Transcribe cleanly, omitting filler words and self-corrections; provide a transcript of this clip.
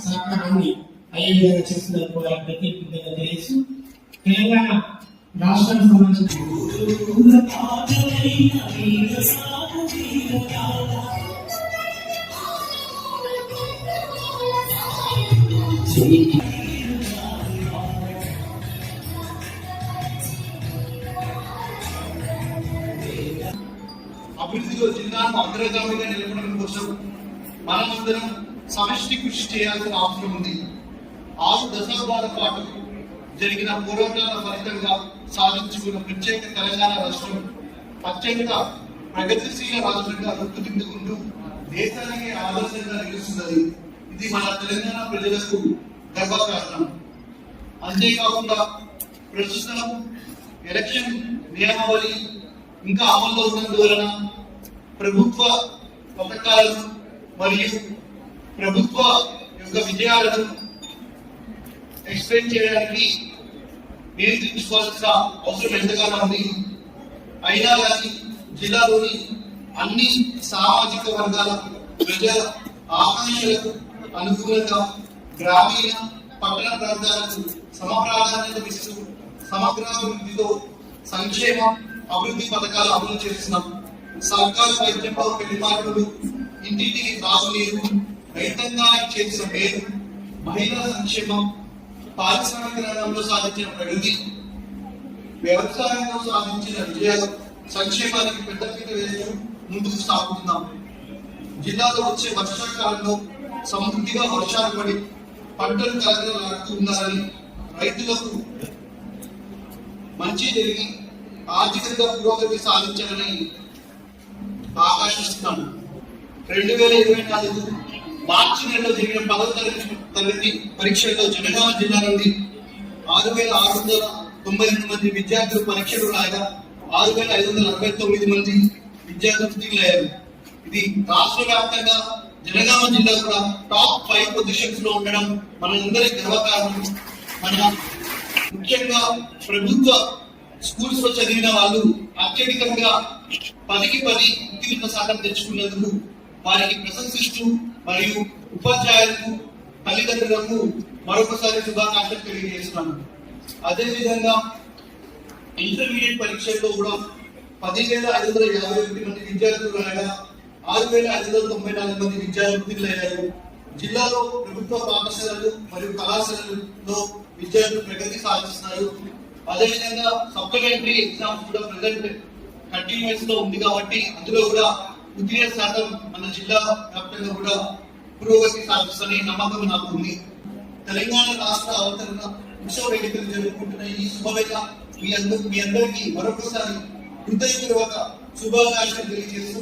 సహకారాన్ని అయ్యే చేస్తున్నందుకు ప్రతి తెలియజేస్తూ తెలంగాణ రాష్ట్రానికి సంబంధించిన అభివృద్ధిలో జిల్లాను అగ్రగామిగా నిలపడం కోసం మనమందరం సమష్టి కృషి చేయాల్సిన అవసరం ఉంది. 6 దశాబ్దాల పాటు జరిగిన పోరాటాల ఫలితంగా సాధించుకున్న ప్రత్యేక తెలంగాణ రాష్ట్రం అత్యంత ప్రగతిశీల రాష్ట్రంగా రూపుదిద్దుకుంటూ దేశానికి ఆదర్శంగా నిలుస్తున్నది. ఇది మన తెలంగాణ ప్రజలకు గర్వకారణం. అంతేకాకుండా ప్రస్తుతం ఎలక్షన్ నియమావళి ఇంకా అమల్లో ఉన్నందువలన ప్రభుత్వ పథకాలను మరియు ప్రభుత్వ యొక్క విజయాలను ఎక్స్ప్లెయిన్ చేయడానికి నియంత్రించుకోవాల్సిన అవసరం ఎంతగానో ఉంది. అయినా కానీ జిల్లాలోని అన్ని సామాజిక వర్గాల ప్రజల ఆకాంక్షలకు అనుగుణంగా గ్రామీణ పట్టణ ప్రాంతాలకు సమప్రాధాన్యత ఇస్తూ సమగ్రాభివృద్ధితో సంక్షేమ అభివృద్ధి పథకాలు అమలు చేస్తున్నాం. సర్కారు వైద్యంలో పెళ్లి మార్పులు, ఇంటింటికి తాగునీరు, రైతాంగానికి చేసిన మేలు, మహిళా సంక్షేమం, పారిశ్రామిక రంగంలో సాధించిన ప్రగతి, వ్యవసాయంలో సాధించిన విజయాలు, సంక్షేమానికి పెద్దపీట వేస్తూ ముందుకు సాగుతున్నాం. జిల్లాలో వచ్చే వర్షాకాలంలో సమృద్ధిగా వర్షాలు పడి పంటలు కలగలాడుతున్నారని, రైతులకు మంచి జరిగి ఆర్థికంగా పురోగతి సాధించాలని ఆకాంక్షిస్తున్నాను. 2024 మార్చి నెలలో జరిగిన 10వ తరగతి పరీక్షల్లో జనగామ జిల్లా నుండి 6,692 మంది విద్యార్థులు పరీక్షలు రాయగా 6,549 మంది విద్యార్థులు ఉత్తీర్ణులయ్యారు. ఇది రాష్ట్ర వ్యాప్తంగా జనగామ జిల్లా కూడా టాప్ 5 పొజిషన్స్ లో ఉండడం మనందరికీ గర్వకారణం. మన ముఖ్యంగా ప్రభుత్వ స్కూల్స్ లో చదివిన వాళ్ళు అత్యధికంగా 10కి 10 ఉత్తీర్ణ శాతం తెచ్చుకున్నందుకు వారికి ప్రశంసిస్తూ మరియు ఉపాధ్యాయులకు, తల్లిదండ్రులకు మరొకసారి శుభాకాంక్షలు తెలియజేస్తున్నాను. అదేవిధంగా ఇంటర్మీడియట్ పరీక్షల్లో కూడా 10,551 మంది విద్యార్థులు రాగా 6,594 మంది విద్యార్థులు ఉత్తీర్ణులయ్యారు. జిల్లాలో ప్రభుత్వ పాఠశాలలు మరియు కళాశాలల్లో విద్యార్థులు ప్రగతి సాధిస్తున్నారు. అదేవిధంగా సప్లిమెంటరీ ఎగ్జామ్స్ కూడా ప్రెసెంట్ కంటిన్యూస్ లో ఉంది కాబట్టి అందులో కూడా ఉత్తీర్ణ శాతం మన జిల్లా వ్యాప్తంగా కూడా పురోగతి సాధిస్తుందని నమ్మకం నాకు ఉంది. తెలంగాణ రాష్ట్ర అవతరణ ఉత్సవ వేదికలు జరుపుకుంటున్న ఈ శుభవేళ మీ అందరికీ మరొకసారి హృదయపూర్వక శుభాకాంక్షలు తెలియజేస్తూ